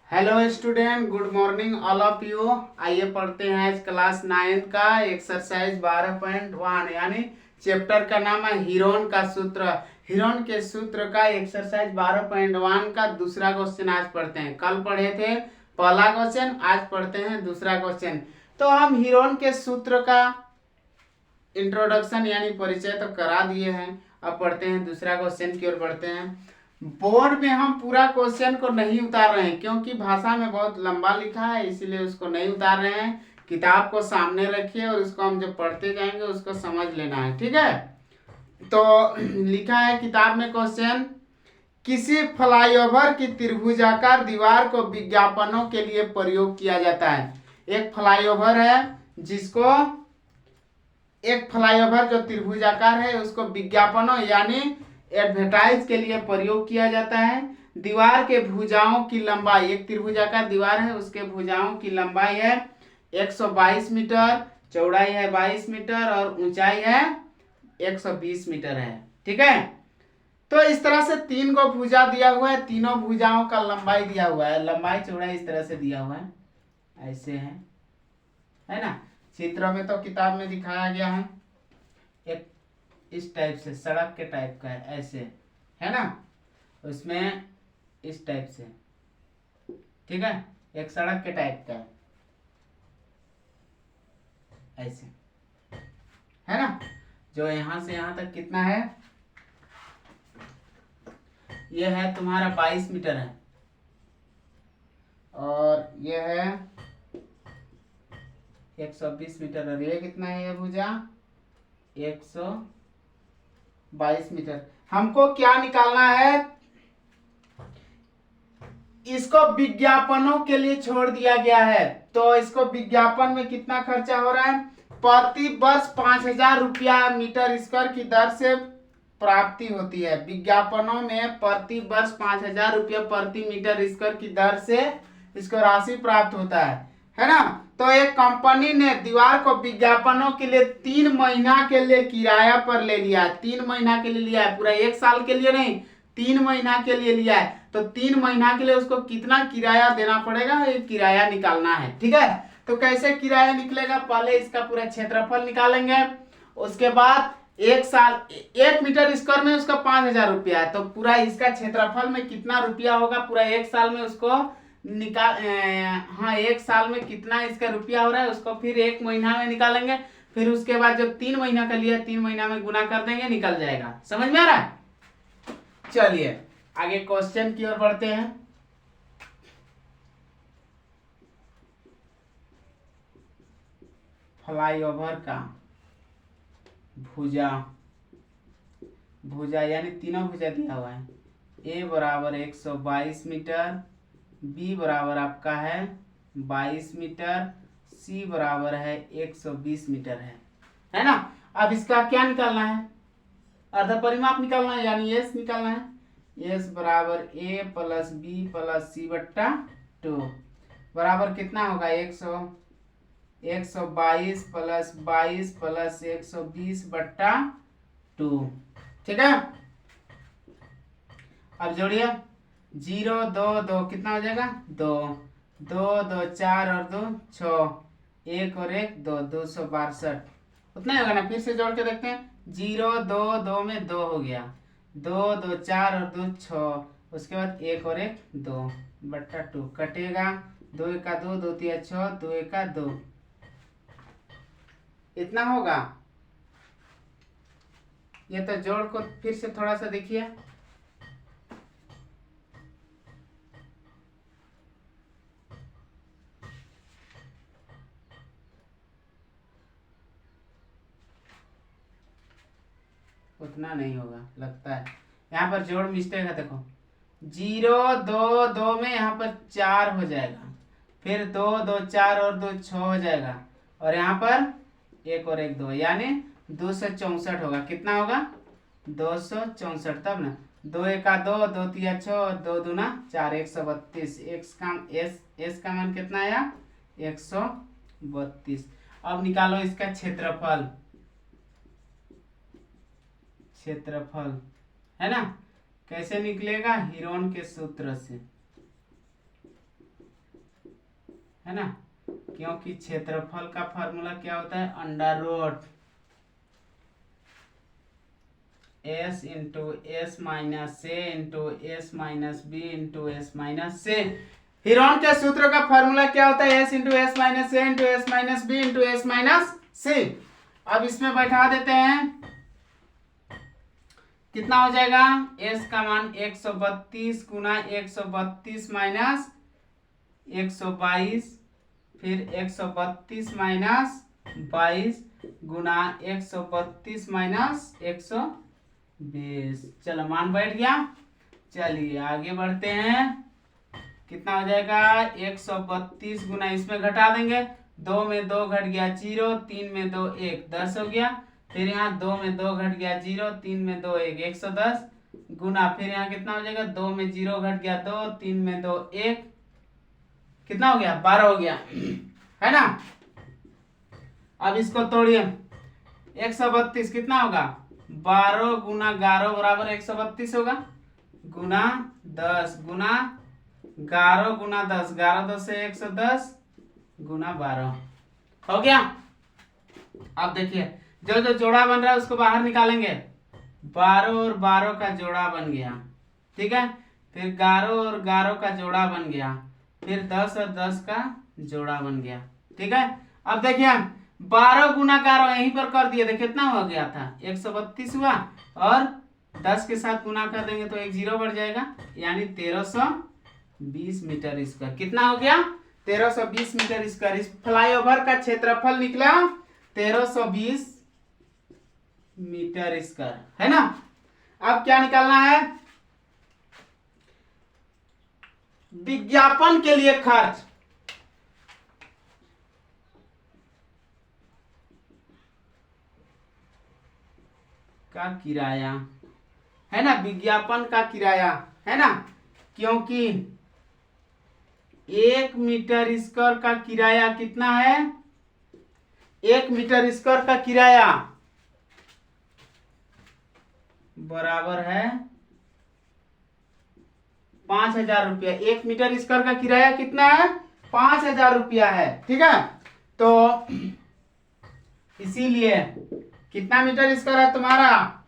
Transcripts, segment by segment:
Hello student, good morning all of you. आइए पढ़ते हैं आज क्लास 9 का एक्सरसाइज 12.1 यानी चैप्टर का नाम है हीरोन का सूत्र। हीरोन के सूत्र का एक्सरसाइज 12.1 का दूसरा क्वेश्चन आज पढ़ते हैं। कल पढ़े थे पहला क्वेश्चन, आज पढ़ते हैं दूसरा क्वेश्चन। तो हम हीरोन के सूत्र का इंट्रोडक्शन यानी परिचय तो करा दिए हैं। अब पढ़ते हैं दूसरा क्वेश्चन की ओर बढ़ते हैं। बोर्ड में हम पूरा क्वेश्चन को नहीं उतार रहे हैं क्योंकि भाषा में बहुत लंबा लिखा है, इसीलिए उसको नहीं उतार रहे हैं। किताब को सामने रखिए और उसको हम जब पढ़ते जाएंगे उसको समझ लेना है, ठीक है। तो लिखा है किताब में क्वेश्चन, किसी फ्लाईओवर की त्रिभुजाकार दीवार को विज्ञापनों के लिए प्रयोग किया जाता है। एक फ्लाईओवर है जिसको एक फ्लाईओवर जो त्रिभुजाकार है उसको विज्ञापनों यानी एडवर्टाइज के लिए प्रयोग किया जाता है। दीवार के भुजाओं की लंबाई, एक त्रिभुजाकार दीवार है उसके भुजाओं की लंबाई है 122 मीटर, चौड़ाई है 22 मीटर और ऊंचाई है 120 मीटर है, ठीक है। तो इस तरह से तीन को भुजा दिया हुआ है, तीनों भुजाओं का लंबाई दिया हुआ है, लंबाई चौड़ाई इस तरह से दिया हुआ है, ऐसे है ना। चित्र में तो किताब में दिखाया गया है एक इस टाइप से, सड़क के टाइप का है, ऐसे है ना, उसमें इस टाइप से, ठीक है, एक सड़क के टाइप का है, ऐसे है ना। जो यहां से यहां तक कितना है, ये है तुम्हारा 22 मीटर है और ये है 120 मीटर और ये कितना है, ये भुजा 122 मीटर। हमको क्या निकालना है, इसको विज्ञापनों के लिए छोड़ दिया गया है। तो इसको विज्ञापन में कितना खर्चा हो रहा है, प्रति वर्ष 5,000 रुपया मीटर स्क्वायर की दर से प्राप्ति होती है। विज्ञापनों में प्रति वर्ष 5,000 रुपया प्रति मीटर स्क्वायर की दर से इसको राशि प्राप्त होता है ना। तो एक कंपनी ने दीवार को विज्ञापनों के लिए 3 महीना के लिए किराया पर ले लिया है। 3 महीना के लिए लिया है, पूरा 1 साल के लिए नहीं, 3 महीना के लिए लिया है। तो 3 महीना के लिए उसको कितना किराया देना पड़ेगा, ये किराया निकालना है, ठीक है। तो कैसे किराया निकलेगा, पहले इसका पूरा क्षेत्रफल निकालेंगे, उसके बाद 1 साल 1 मीटर स्क्वायर में उसका 5,000 रुपया है, तो पूरा इसका क्षेत्रफल में कितना रुपया होगा पूरा 1 साल में उसको निकाल हाँ 1 साल में कितना इसका रुपया हो रहा है उसको फिर 1 महीना में निकालेंगे। फिर उसके बाद जब 3 महीना का लिया 3 महीना में गुना कर देंगे, निकल जाएगा। समझ में आ रहा है। चलिए आगे क्वेश्चन की ओर बढ़ते हैं। फ्लाईओवर का भुजा यानी तीनों भुजा दिया हुआ है। ए बराबर 122 मीटर, बी बराबर आपका है 22 मीटर, सी बराबर है 120 मीटर है ना। अब इसका क्या निकालना है, अर्ध परिमाप निकालना है यानी एस निकालना है। एस बराबर ए प्लस बी प्लस सी बट्टा 2 बराबर कितना होगा 122 प्लस 22 प्लस 120 बट्टा 2, ठीक है। अब जोड़िए 0 2 2 कितना हो जाएगा 2 2 2 4 और 2 6, 1 और 1 2 262 उतना ही होगा ना। फिर से जोड़ के देखते हैं, 0 2 2 में 2 हो गया, 2 2 4 और 2 6, उसके बाद 1 और 1 2 बट्टा 2 कटेगा, 2 1 2 2 3 6 2 1 2 इतना होगा। ये तो जोड़ को फिर से थोड़ा सा देखिए, उतना नहीं होगा लगता है, यहाँ पर जोड़ मिस्टेक है। देखो 0 2 2 में यहाँ पर 4 हो जाएगा, फिर 2 2 4 और 2 6 हो जाएगा, और यहाँ पर 1 और 1 2 यानी 264 होगा। कितना होगा 264, तब ना 2 1 2 2 3 6 और 2 2 4 132। एस का मान कितना आया 132। अब निकालो इसका क्षेत्रफल है ना। कैसे निकलेगा, हीरोन के सूत्र से। है ना, क्योंकि क्षेत्रफल का फॉर्मूला क्या होता है, under root S into S minus A into S minus B into S minus C. Heron के सूत्र का फॉर्मूला क्या होता है, S into S minus A into S minus B into S minus C. अब इसमें बैठा देते हैं, कितना हो जाएगा, एस का मान 132 गुना 132 माइनस 122, फिर 132 माइनस 22 गुना 132 माइनस 120। चलो मान बैठ गया। चलिए आगे बढ़ते हैं, कितना हो जाएगा, 132 गुना, इसमें घटा देंगे, 2 में 2 घट गया 0, 3 में 2 1, 10 हो गया। फिर यहाँ 2 में 2 घट गया 0, 3 में 2 1, 110 गुना, फिर यहाँ कितना हो जाएगा, 2 में 0 घट गया 2, 3 में 2 1, कितना हो गया, 12 हो गया, है ना। अब इसको तोड़िए, 132 कितना होगा, 12 गुना 11 बराबर 132 होगा, गुना 10 गुना 11 गुना 10, 11 2 से 110 गुना 12 हो गया। अब देखिए जो जो जोड़ा बन रहा है उसको बाहर निकालेंगे, 12 और 12 का जोड़ा बन गया, ठीक है, फिर 11 और 11 का जोड़ा बन गया, फिर 10 और 10 का जोड़ा बन गया, ठीक है। अब देखिए 12 गुना 11 यहीं पर कर दिए थे, कितना हो गया था, 132 हुआ, और 10 के साथ गुना कर देंगे तो एक 0 बढ़ जाएगा, यानी 1320 मीटर स्क्वायर। कितना हो गया, 1320 मीटर स्क्वायर। इस फ्लाईओवर का क्षेत्रफल निकला 1320 मीटर स्क्वायर, है ना। अब क्या निकालना है, विज्ञापन के लिए खर्च, का किराया, है ना, विज्ञापन का किराया, है ना, क्योंकि 1 मीटर स्क्वायर का किराया कितना है, 1 मीटर स्क्वायर का किराया बराबर है 5,000 रुपया। 1 मीटर स्क्वायर का किराया कितना है, 5,000 रुपया है, ठीक है। तो इसीलिए कितना मीटर स्क्वायर है तुम्हारा,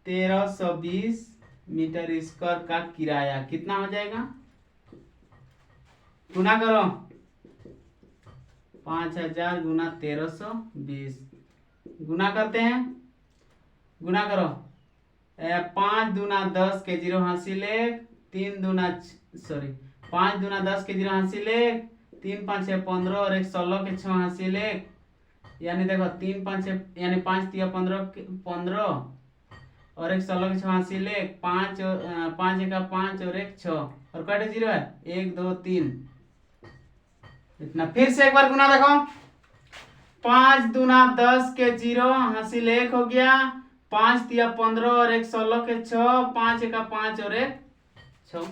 1320 मीटर स्क्वायर का किराया, कितना हो जाएगा, गुना करो, 5,000 गुना 1320, गुना करते हैं, गुना करो, 5 दूना 10 के 0 हासिल 1, 3 दूना 5 दूना 10 के 0 हासिल 1, 3 5 6 15 और 1 16 के 6 हासिल 1, यानी देखो 3 5 यानी 5 3 15 और 1 16 के 6 हासिल 1, 5 5 1 5 और 1 6 और कटे 0 है, 1 2 3, इतना। फिर से एक बार गुना देखो, 5 दूना 10 के 0 हासिल 1 हो गया, 5 3 15 और 1 16 के 6, 5 1 5 और 1 6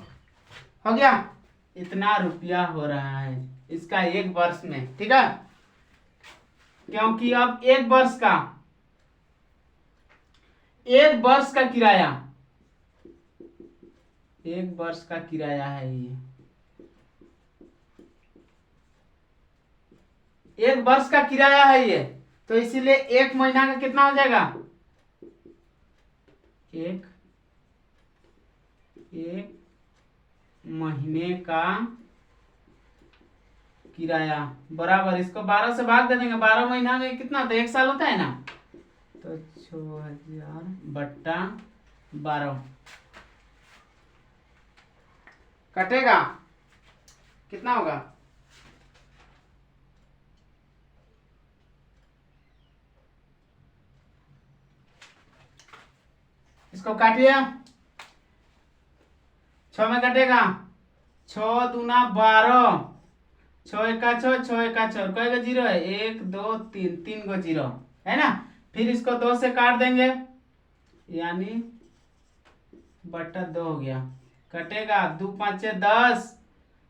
हो गया। इतना रुपया हो रहा है इसका एक वर्ष में, ठीक है, क्योंकि अब एक वर्ष का किराया, एक वर्ष का किराया है ये, एक वर्ष का किराया है ये, तो इसीलिए एक महीना का कितना हो जाएगा, एक महीने का किराया बराबर, इसको 12 से भाग दे देंगे, 12 महीना में कितना होता है, 1 साल होता है ना, तो 6000 बट्टा 12 कटेगा, कितना होगा, इसको काटिए, 6 में कटेगा, 6 दूना 12, 6 1 6, 6 1 6, कहेगा 0 है, 1 2 3, 3 को 0 है ना। फिर इसको 2 से काट देंगे, यानी बट्टा 2 हो गया, कटेगा 2 5 10,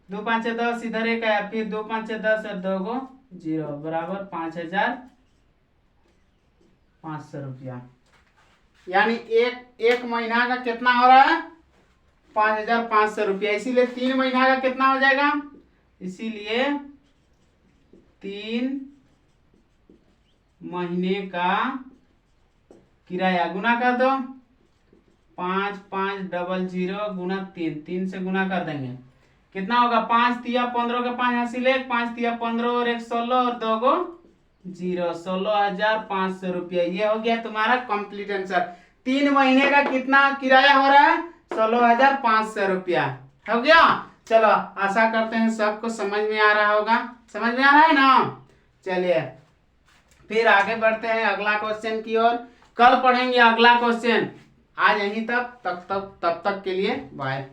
2 5 10, इधर 1 है, फिर 2 5 10 और 2 को 0 बराबर 5,500 रुपया, यानी एक महीना का कितना हो रहा है, 5,500 रुपया। इसीलिए 3 महीना का कितना हो जाएगा, इसीलिए 3 महीने का किराया गुना कर दो, 5500 गुना 3 से गुना कर देंगे, कितना होगा 5 तिया 15 के 5 हासिल 1, 5 तिया 15 और 1 16 और 2 गो 0, 16,500 रुपया। ये हो गया तुम्हारा कंप्लीट आंसर। 3 महीने का कितना किराया हो रहा है? 16,500 रुपया हो गया। चलो आशा करते हैं सबको समझ में आ रहा होगा, समझ में आ रहा है ना। चलिए फिर आगे बढ़ते हैं अगला क्वेश्चन की ओर। कल पढ़ेंगे अगला क्वेश्चन। आज यहीं तक के लिए बाय।